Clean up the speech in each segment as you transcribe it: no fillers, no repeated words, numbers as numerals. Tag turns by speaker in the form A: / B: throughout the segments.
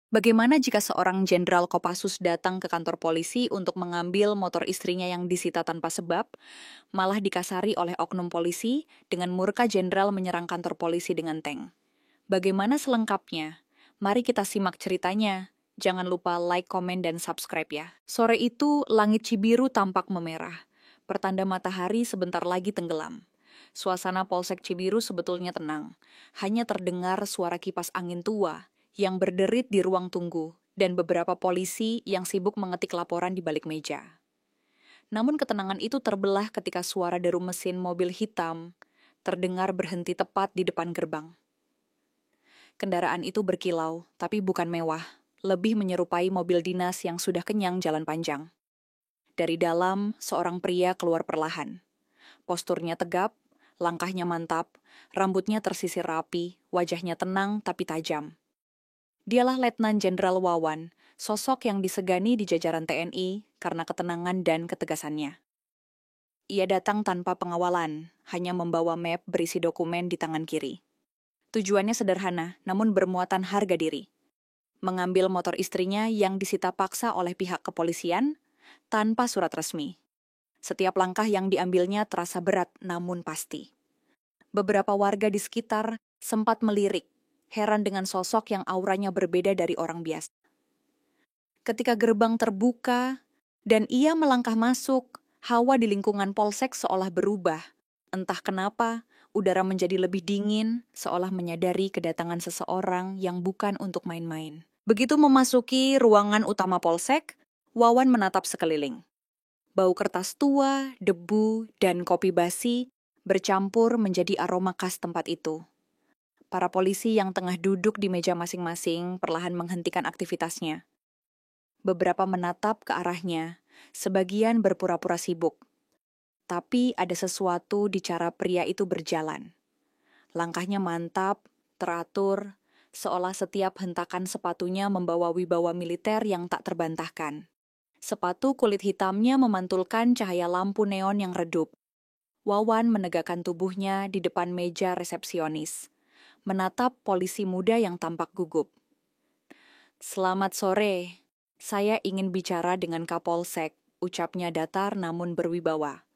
A: Bagaimana jika seorang Jenderal Kopassus datang ke kantor polisi untuk mengambil motor istrinya yang disita tanpa sebab, malah dikasari oleh oknum polisi dengan murka Jenderal menyerang kantor polisi dengan tank? Bagaimana selengkapnya? Mari kita simak ceritanya. Jangan lupa like, komen, dan subscribe ya. Sore itu, langit Cibiru tampak memerah. Pertanda matahari sebentar lagi tenggelam. Suasana Polsek Cibiru sebetulnya tenang. Hanya terdengar suara kipas angin tua yang berderit di ruang tunggu dan beberapa polisi yang sibuk mengetik laporan di balik meja. Namun ketenangan itu terbelah ketika suara deru mesin mobil hitam terdengar berhenti tepat di depan gerbang. Kendaraan itu berkilau, tapi bukan mewah, lebih menyerupai mobil dinas yang sudah kenyang jalan panjang. Dari dalam, seorang pria keluar perlahan. Posturnya tegap, langkahnya mantap, rambutnya tersisir rapi, wajahnya tenang tapi tajam. Dialah Letnan Jenderal Wawan, sosok yang disegani di jajaran TNI karena ketenangan dan ketegasannya. Ia datang tanpa pengawalan, hanya membawa map berisi dokumen di tangan kiri. Tujuannya sederhana, namun bermuatan harga diri. Mengambil motor istrinya yang disita paksa oleh pihak kepolisian tanpa surat resmi. Setiap langkah yang diambilnya terasa berat namun pasti. Beberapa warga di sekitar sempat melirik, heran dengan sosok yang auranya berbeda dari orang biasa. Ketika gerbang terbuka dan ia melangkah masuk, hawa di lingkungan polsek seolah berubah. Entah kenapa, udara menjadi lebih dingin, seolah menyadari kedatangan seseorang yang bukan untuk main-main. Begitu memasuki ruangan utama polsek, Wawan menatap sekeliling. Bau kertas tua, debu, dan kopi basi bercampur menjadi aroma khas tempat itu. Para polisi yang tengah duduk di meja masing-masing perlahan menghentikan aktivitasnya. Beberapa menatap ke arahnya, sebagian berpura-pura sibuk. Tapi ada sesuatu di cara pria itu berjalan. Langkahnya mantap, teratur, seolah setiap hentakan sepatunya membawa wibawa militer yang tak terbantahkan. Sepatu kulit hitamnya memantulkan cahaya lampu neon yang redup. Wawan menegakkan tubuhnya di depan meja resepsionis, menatap polisi muda yang tampak gugup. "Selamat sore, saya ingin bicara dengan Kapolsek," ucapnya datar namun berwibawa.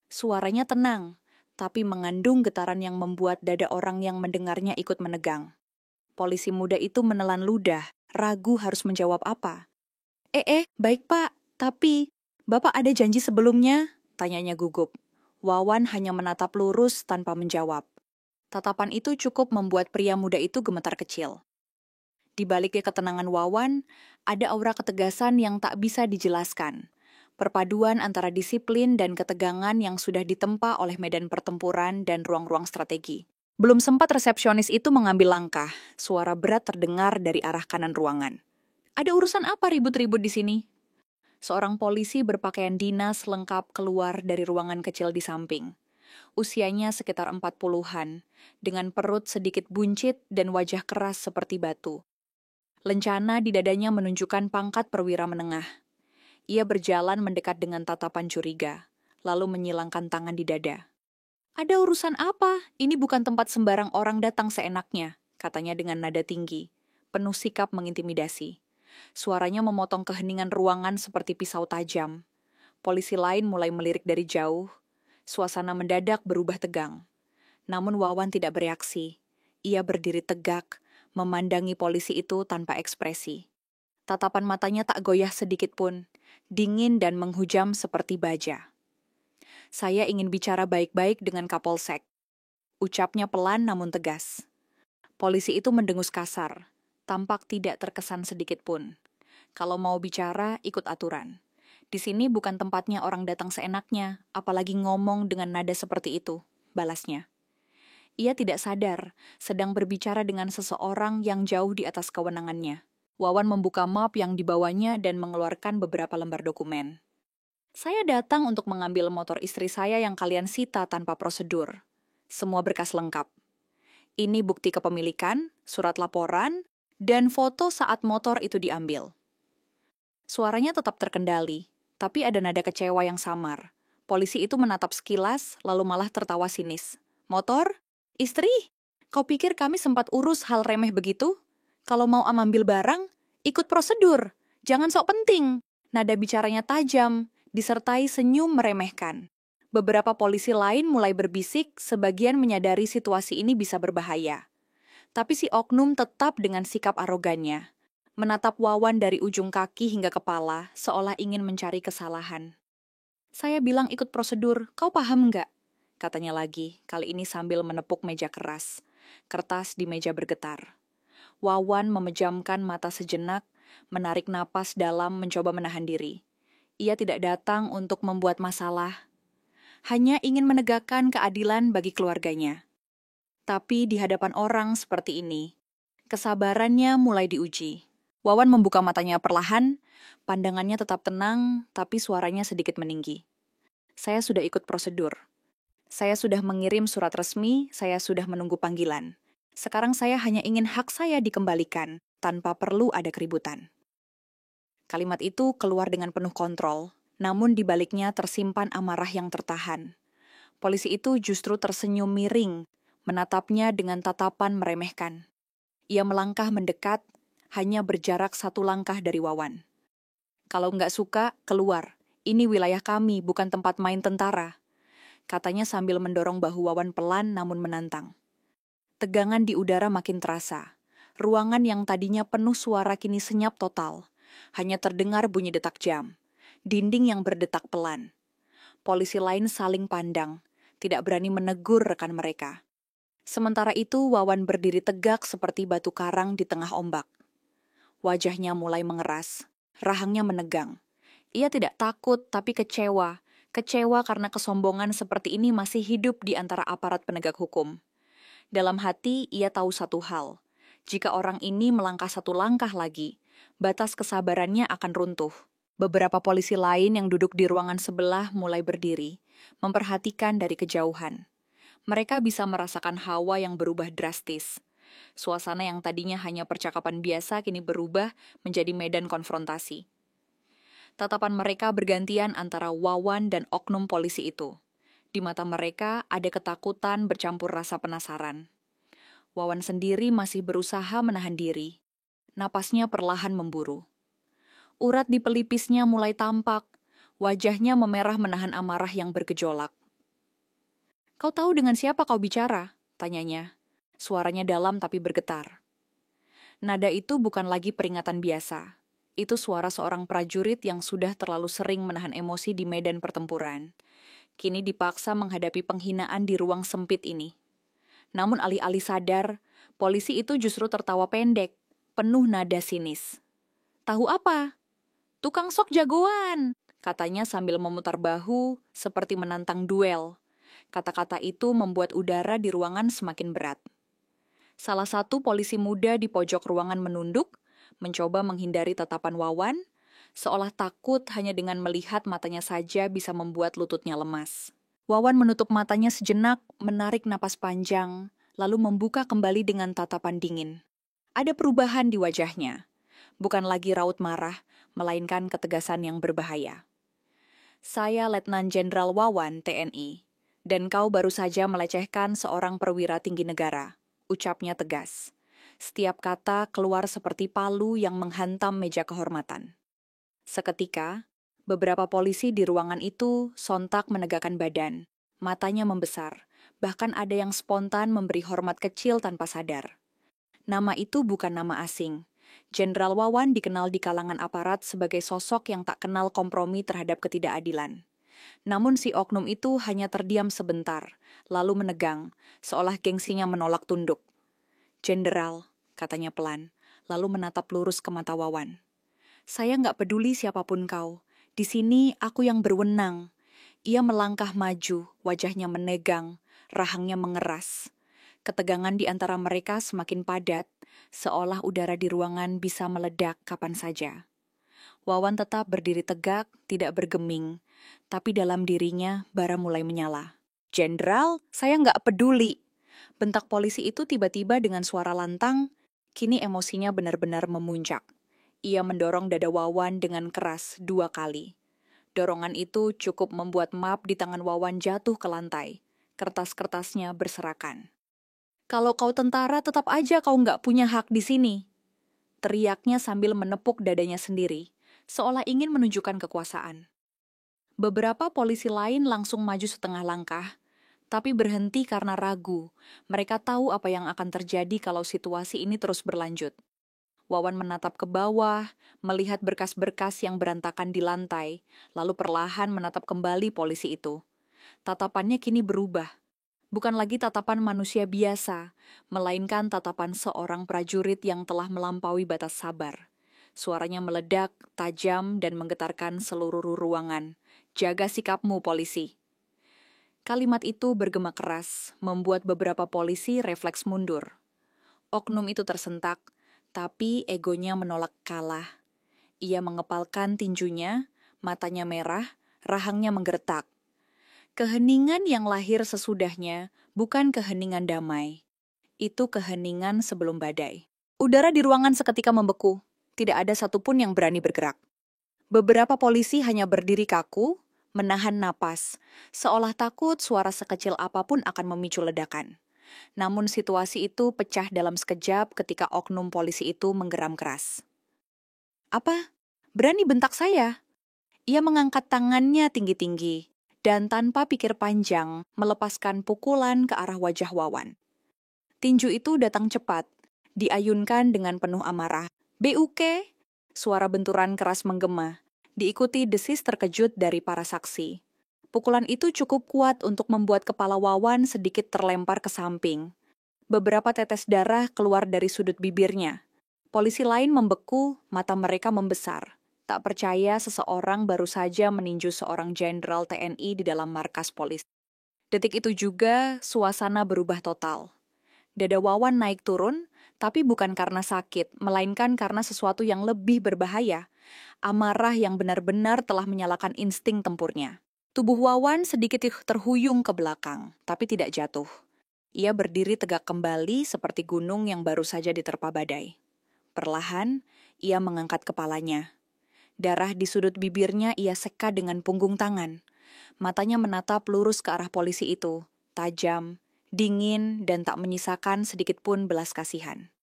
A: Suaranya tenang, tapi mengandung getaran yang membuat dada orang yang mendengarnya ikut menegang. Polisi muda itu menelan ludah, ragu harus menjawab apa. Baik pak, tapi Bapak ada janji sebelumnya?" tanyanya gugup. Wawan hanya menatap lurus tanpa menjawab. Tatapan itu cukup membuat pria muda itu gemetar kecil. Di balik ketenangan Wawan, ada aura ketegasan yang tak bisa dijelaskan. Perpaduan antara disiplin dan ketegangan yang sudah ditempa oleh medan pertempuran dan ruang-ruang strategi. Belum sempat resepsionis itu mengambil langkah, suara berat terdengar dari arah kanan ruangan. "Ada urusan apa ribut-ribut di sini?" Seorang polisi berpakaian dinas lengkap keluar dari ruangan kecil di samping. Usianya sekitar 40-an, dengan perut sedikit buncit dan wajah keras seperti batu. Lencana di dadanya menunjukkan pangkat perwira menengah. Ia berjalan mendekat dengan tatapan curiga, lalu menyilangkan tangan di dada. "Ada urusan apa? Ini bukan tempat sembarang orang datang seenaknya," katanya dengan nada tinggi, penuh sikap mengintimidasi. Suaranya memotong keheningan ruangan seperti pisau tajam. Polisi lain mulai melirik dari jauh. Suasana mendadak berubah tegang. Namun Wawan tidak bereaksi. Ia berdiri tegak, memandangi polisi itu tanpa ekspresi. Tatapan matanya tak goyah sedikit pun, dingin dan menghujam seperti baja. "Saya ingin bicara baik-baik dengan Kapolsek," ucapnya pelan namun tegas. Polisi itu mendengus kasar, tampak tidak terkesan sedikit pun. "Kalau mau bicara, ikut aturan. Di sini bukan tempatnya orang datang seenaknya, apalagi ngomong dengan nada seperti itu," balasnya. Ia tidak sadar, sedang berbicara dengan seseorang yang jauh di atas kewenangannya. Wawan membuka map yang dibawanya dan mengeluarkan beberapa lembar dokumen. "Saya datang untuk mengambil motor istri saya yang kalian sita tanpa prosedur. Semua berkas lengkap. Ini bukti kepemilikan, surat laporan, dan foto saat motor itu diambil." Suaranya tetap terkendali, tapi ada nada kecewa yang samar. Polisi itu menatap sekilas, lalu malah tertawa sinis. "Motor? Istri? Kau pikir kami sempat urus hal remeh begitu? Kalau mau ambil barang, Ikut prosedur, jangan sok penting. Nada bicaranya tajam, disertai senyum meremehkan. Beberapa polisi lain mulai berbisik, sebagian menyadari situasi ini bisa berbahaya. Tapi si oknum tetap dengan sikap arogannya, menatap Wawan dari ujung kaki hingga kepala, seolah ingin mencari kesalahan. Saya bilang ikut prosedur, kau paham nggak? Katanya lagi, kali ini sambil menepuk meja keras. Kertas di meja bergetar. Wawan memejamkan mata sejenak, menarik napas dalam mencoba menahan diri. Ia tidak datang untuk membuat masalah, hanya ingin menegakkan keadilan bagi keluarganya. Tapi di hadapan orang seperti ini, kesabarannya mulai diuji. Wawan membuka matanya perlahan, pandangannya tetap tenang, tapi suaranya sedikit meninggi. Saya sudah ikut prosedur. Saya sudah mengirim surat resmi, saya sudah menunggu panggilan. Sekarang saya hanya ingin hak saya dikembalikan, tanpa perlu ada keributan. Kalimat itu keluar dengan penuh kontrol, namun di baliknya tersimpan amarah yang tertahan. Polisi itu justru tersenyum miring, menatapnya dengan tatapan meremehkan. Ia melangkah mendekat, hanya berjarak 1 langkah dari Wawan. Kalau nggak suka, keluar. Ini wilayah kami, bukan tempat main tentara. Katanya sambil mendorong bahu Wawan pelan namun menantang. Tegangan di udara makin terasa. Ruangan yang tadinya penuh suara kini senyap total. Hanya terdengar bunyi detak jam. Dinding yang berdetak pelan. Polisi lain saling pandang, tidak berani menegur rekan mereka. Sementara itu, Wawan berdiri tegak seperti batu karang di tengah ombak. Wajahnya mulai mengeras, rahangnya menegang. Ia tidak takut, tapi kecewa. Kecewa karena kesombongan seperti ini masih hidup di antara aparat penegak hukum. Dalam hati, ia tahu satu hal. Jika orang ini melangkah 1 langkah lagi, batas kesabarannya akan runtuh. Beberapa polisi lain yang duduk di ruangan sebelah mulai berdiri, memperhatikan dari kejauhan. Mereka bisa merasakan hawa yang berubah drastis. Suasana yang tadinya hanya percakapan biasa kini berubah menjadi medan konfrontasi. Tatapan mereka bergantian antara Wawan dan oknum polisi itu. Di mata mereka ada ketakutan bercampur rasa penasaran. Wawan sendiri masih berusaha menahan diri. Napasnya perlahan memburu. Urat di pelipisnya mulai tampak. Wajahnya memerah menahan amarah yang bergejolak. Kau tahu dengan siapa kau bicara? Tanyanya. Suaranya dalam tapi bergetar. Nada itu bukan lagi peringatan biasa. Itu suara seorang prajurit yang sudah terlalu sering menahan emosi di medan pertempuran. Kini dipaksa menghadapi penghinaan di ruang sempit ini. Namun alih-alih sadar, polisi itu justru tertawa pendek, penuh nada sinis. Tahu apa? Tukang sok jagoan, katanya sambil memutar bahu seperti menantang duel. Kata-kata itu membuat udara di ruangan semakin berat. Salah satu polisi muda di pojok ruangan menunduk, mencoba menghindari tatapan Wawan, seolah takut hanya dengan melihat matanya saja bisa membuat lututnya lemas. Wawan menutup matanya sejenak, menarik napas panjang, lalu membuka kembali dengan tatapan dingin. Ada perubahan di wajahnya. Bukan lagi raut marah, melainkan ketegasan yang berbahaya. Saya Letnan Jenderal Wawan, TNI, dan kau baru saja melecehkan seorang perwira tinggi negara, ucapnya tegas. Setiap kata keluar seperti palu yang menghantam meja kehormatan. Seketika, beberapa polisi di ruangan itu sontak menegakkan badan, matanya membesar, bahkan ada yang spontan memberi hormat kecil tanpa sadar. Nama itu bukan nama asing. Jenderal Wawan dikenal di kalangan aparat sebagai sosok yang tak kenal kompromi terhadap ketidakadilan. Namun si oknum itu hanya terdiam sebentar, lalu menegang, seolah gengsinya menolak tunduk. Jenderal, katanya pelan, lalu menatap lurus ke mata Wawan. Saya nggak peduli siapapun kau. Di sini aku yang berwenang. Ia melangkah maju, wajahnya menegang, rahangnya mengeras. Ketegangan di antara mereka semakin padat, seolah udara di ruangan bisa meledak kapan saja. Wawan tetap berdiri tegak, tidak bergeming, tapi dalam dirinya bara mulai menyala. Jenderal, saya nggak peduli. Bentak polisi itu tiba-tiba dengan suara lantang, kini emosinya benar-benar memuncak. Ia mendorong dada Wawan dengan keras 2 kali. Dorongan itu cukup membuat map di tangan Wawan jatuh ke lantai. Kertas-kertasnya berserakan. Kalau kau tentara tetap aja kau nggak punya hak di sini. teriaknya sambil menepuk dadanya sendiri, seolah ingin menunjukkan kekuasaan. Beberapa polisi lain langsung maju setengah langkah, tapi berhenti karena ragu. Mereka tahu apa yang akan terjadi kalau situasi ini terus berlanjut. Wawan menatap ke bawah, melihat berkas-berkas yang berantakan di lantai, lalu perlahan menatap kembali polisi itu. Tatapannya kini berubah. Bukan lagi tatapan manusia biasa, melainkan tatapan seorang prajurit yang telah melampaui batas sabar. Suaranya meledak, tajam, dan menggetarkan seluruh ruangan. Jaga sikapmu, polisi. Kalimat itu bergema keras, membuat beberapa polisi refleks mundur. Oknum itu tersentak, tapi egonya menolak kalah. Ia mengepalkan tinjunya, matanya merah, rahangnya menggertak. Keheningan yang lahir sesudahnya bukan keheningan damai. Itu keheningan sebelum badai. Udara di ruangan seketika membeku. Tidak ada satupun yang berani bergerak. Beberapa polisi hanya berdiri kaku, menahan napas, seolah takut suara sekecil apapun akan memicu ledakan. Namun situasi itu pecah dalam sekejap ketika oknum polisi itu menggeram keras. "Apa? Berani bentak saya?" Ia mengangkat tangannya tinggi-tinggi dan tanpa pikir panjang melepaskan pukulan ke arah wajah Wawan. Tinju itu datang cepat, diayunkan dengan penuh amarah. "BUK!" Suara benturan keras menggema, diikuti desis terkejut dari para saksi. Pukulan itu cukup kuat untuk membuat kepala Wawan sedikit terlempar ke samping. Beberapa tetes darah keluar dari sudut bibirnya. Polisi lain membeku, mata mereka membesar. Tak percaya seseorang baru saja meninju seorang jenderal TNI di dalam markas polisi. Detik itu juga, suasana berubah total. Dada Wawan naik turun, tapi bukan karena sakit, melainkan karena sesuatu yang lebih berbahaya. Amarah yang benar-benar telah menyalakan insting tempurnya. Tubuh Wawan sedikit terhuyung ke belakang, tapi tidak jatuh. Ia berdiri tegak kembali seperti gunung yang baru saja diterpa badai. Perlahan, ia mengangkat kepalanya. Darah di sudut bibirnya ia seka dengan punggung tangan. Matanya menatap lurus ke arah polisi itu, tajam, dingin, dan tak menyisakan sedikit pun belas kasihan.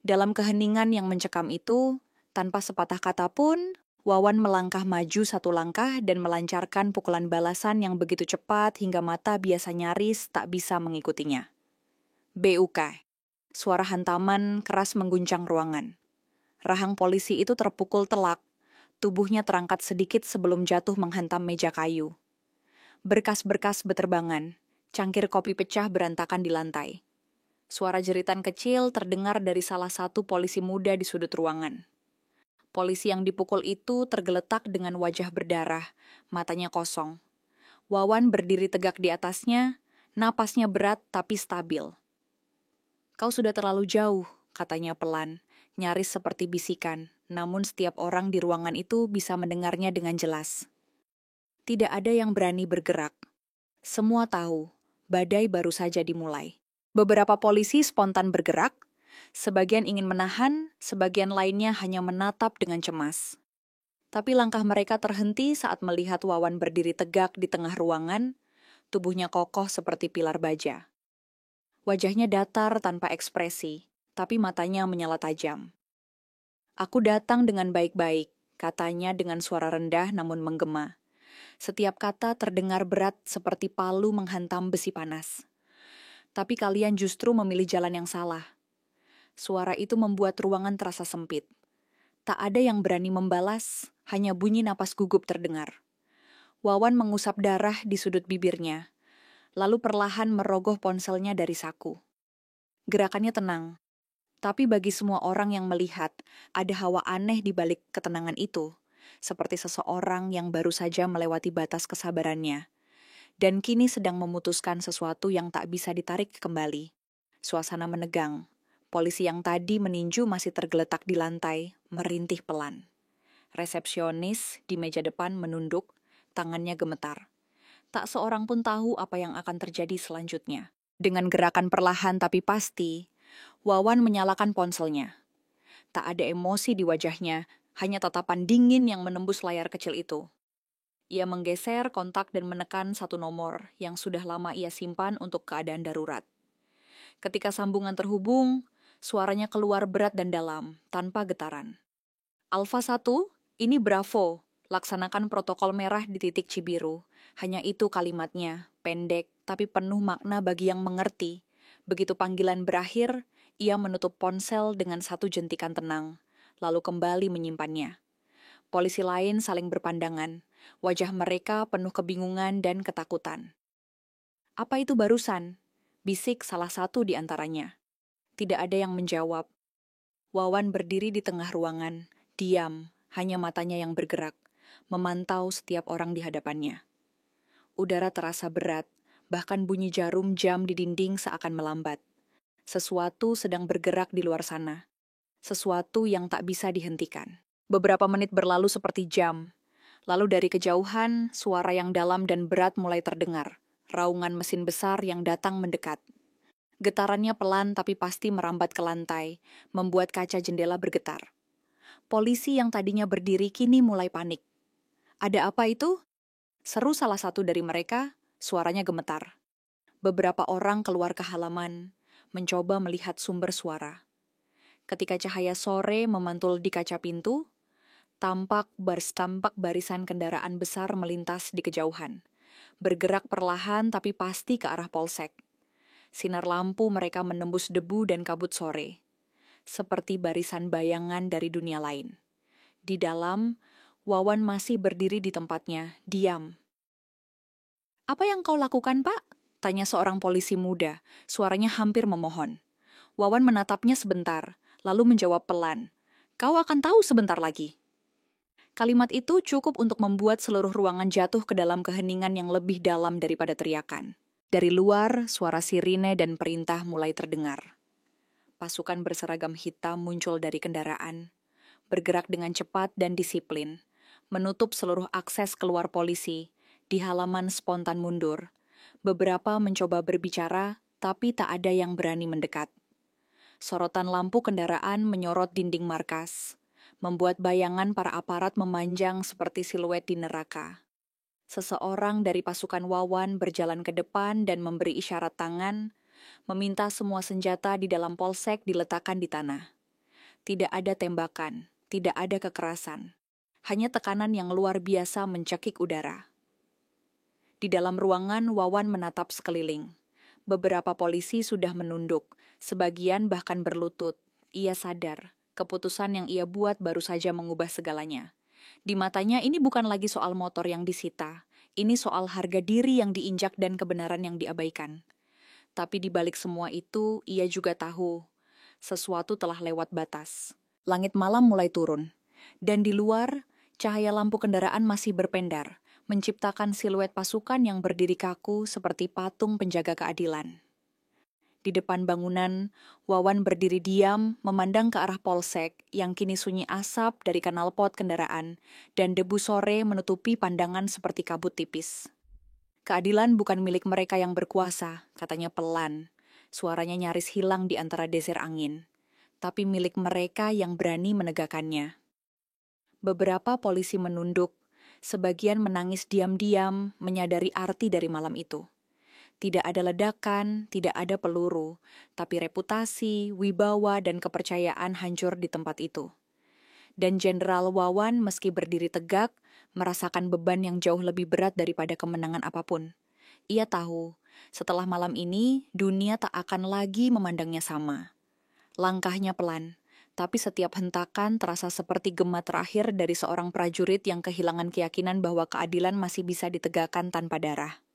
A: Dalam keheningan yang mencekam itu, tanpa sepatah kata pun, Wawan melangkah maju satu langkah dan melancarkan pukulan balasan yang begitu cepat hingga mata biasa nyaris tak bisa mengikutinya. "BUK." Suara hantaman keras mengguncang ruangan. Rahang polisi itu terpukul telak. Tubuhnya terangkat sedikit sebelum jatuh menghantam meja kayu. Berkas-berkas beterbangan, cangkir kopi pecah berantakan di lantai. Suara jeritan kecil terdengar dari salah satu polisi muda di sudut ruangan. Polisi yang dipukul itu tergeletak dengan wajah berdarah, matanya kosong. Wawan berdiri tegak di atasnya, napasnya berat tapi stabil. "Kau sudah terlalu jauh," katanya pelan, nyaris seperti bisikan. Namun setiap orang di ruangan itu bisa mendengarnya dengan jelas. Tidak ada yang berani bergerak. Semua tahu, badai baru saja dimulai. Beberapa polisi spontan bergerak, sebagian ingin menahan, sebagian lainnya hanya menatap dengan cemas. Tapi langkah mereka terhenti saat melihat Wawan berdiri tegak di tengah ruangan, tubuhnya kokoh seperti pilar baja. Wajahnya datar tanpa ekspresi, tapi matanya menyala tajam. "Aku datang dengan baik-baik," katanya dengan suara rendah namun menggema. Setiap kata terdengar berat seperti palu menghantam besi panas. "Tapi kalian justru memilih jalan yang salah." Suara itu membuat ruangan terasa sempit. Tak ada yang berani membalas, hanya bunyi napas gugup terdengar. Wawan mengusap darah di sudut bibirnya, lalu perlahan merogoh ponselnya dari saku. Gerakannya tenang. Tapi bagi semua orang yang melihat, ada hawa aneh di balik ketenangan itu, seperti seseorang yang baru saja melewati batas kesabarannya, dan kini sedang memutuskan sesuatu yang tak bisa ditarik kembali. Suasana menegang. Polisi yang tadi meninju masih tergeletak di lantai, merintih pelan. Resepsionis di meja depan menunduk, tangannya gemetar. Tak seorang pun tahu apa yang akan terjadi selanjutnya. Dengan gerakan perlahan tapi pasti, Wawan menyalakan ponselnya. Tak ada emosi di wajahnya, hanya tatapan dingin yang menembus layar kecil itu. Ia menggeser kontak dan menekan satu nomor yang sudah lama ia simpan untuk keadaan darurat. Ketika sambungan terhubung, Suaranya keluar berat dan dalam, tanpa getaran. Alfa 1, ini Bravo. Laksanakan protokol merah di titik Cibiru. Hanya itu kalimatnya, pendek tapi penuh makna bagi yang mengerti. Begitu panggilan berakhir, ia menutup ponsel dengan satu jentikan tenang, lalu kembali menyimpannya. Polisi lain saling berpandangan, wajah mereka penuh kebingungan dan ketakutan. "Apa itu barusan?" bisik salah satu di antaranya. Tidak ada yang menjawab. Wawan berdiri di tengah ruangan, diam, hanya matanya yang bergerak, memantau setiap orang di hadapannya. Udara terasa berat, bahkan bunyi jarum jam di dinding seakan melambat. Sesuatu sedang bergerak di luar sana. Sesuatu yang tak bisa dihentikan. Beberapa menit berlalu seperti jam. Lalu dari kejauhan, suara yang dalam dan berat mulai terdengar. Raungan mesin besar yang datang mendekat. Getarannya pelan tapi pasti merambat ke lantai, membuat kaca jendela bergetar. Polisi yang tadinya berdiri kini mulai panik. "Ada apa itu?" seru salah satu dari mereka, suaranya gemetar. Beberapa orang keluar ke halaman, mencoba melihat sumber suara. Ketika cahaya sore memantul di kaca pintu, tampak barisan kendaraan besar melintas di kejauhan. Bergerak perlahan tapi pasti ke arah polsek. Sinar lampu mereka menembus debu dan kabut sore. Seperti barisan bayangan dari dunia lain. Di dalam, Wawan masih berdiri di tempatnya, diam. "Apa yang kau lakukan, Pak?" tanya seorang polisi muda, suaranya hampir memohon. Wawan menatapnya sebentar, lalu menjawab pelan, "Kau akan tahu sebentar lagi." Kalimat itu cukup untuk membuat seluruh ruangan jatuh ke dalam keheningan yang lebih dalam daripada teriakan. Dari luar, suara sirine dan perintah mulai terdengar. Pasukan berseragam hitam muncul dari kendaraan, bergerak dengan cepat dan disiplin, menutup seluruh akses keluar polisi, di halaman spontan mundur. Beberapa mencoba berbicara, tapi tak ada yang berani mendekat. Sorotan lampu kendaraan menyorot dinding markas, membuat bayangan para aparat memanjang seperti siluet di neraka. Seseorang dari pasukan Wawan berjalan ke depan dan memberi isyarat tangan, meminta semua senjata di dalam polsek diletakkan di tanah. Tidak ada tembakan, tidak ada kekerasan. Hanya tekanan yang luar biasa mencekik udara. Di dalam ruangan, Wawan menatap sekeliling. Beberapa polisi sudah menunduk, sebagian bahkan berlutut. Ia sadar, keputusan yang ia buat baru saja mengubah segalanya. Di matanya ini bukan lagi soal motor yang disita, ini soal harga diri yang diinjak dan kebenaran yang diabaikan. Tapi di balik semua itu, ia juga tahu, sesuatu telah lewat batas. Langit malam mulai turun, dan di luar, cahaya lampu kendaraan masih berpendar, menciptakan siluet pasukan yang berdiri kaku seperti patung penjaga keadilan. Di depan bangunan, Wawan berdiri diam, memandang ke arah polsek yang kini sunyi asap dari knalpot kendaraan dan debu sore menutupi pandangan seperti kabut tipis. "Keadilan bukan milik mereka yang berkuasa," katanya pelan. Suaranya nyaris hilang di antara desir angin, tapi milik mereka yang berani menegakkannya. Beberapa polisi menunduk, sebagian menangis diam-diam menyadari arti dari malam itu. Tidak ada ledakan, tidak ada peluru, tapi reputasi, wibawa, dan kepercayaan hancur di tempat itu. Dan Jenderal Wawan meski berdiri tegak, merasakan beban yang jauh lebih berat daripada kemenangan apapun. Ia tahu, setelah malam ini, dunia tak akan lagi memandangnya sama. Langkahnya pelan, tapi setiap hentakan terasa seperti gema terakhir dari seorang prajurit yang kehilangan keyakinan bahwa keadilan masih bisa ditegakkan tanpa darah.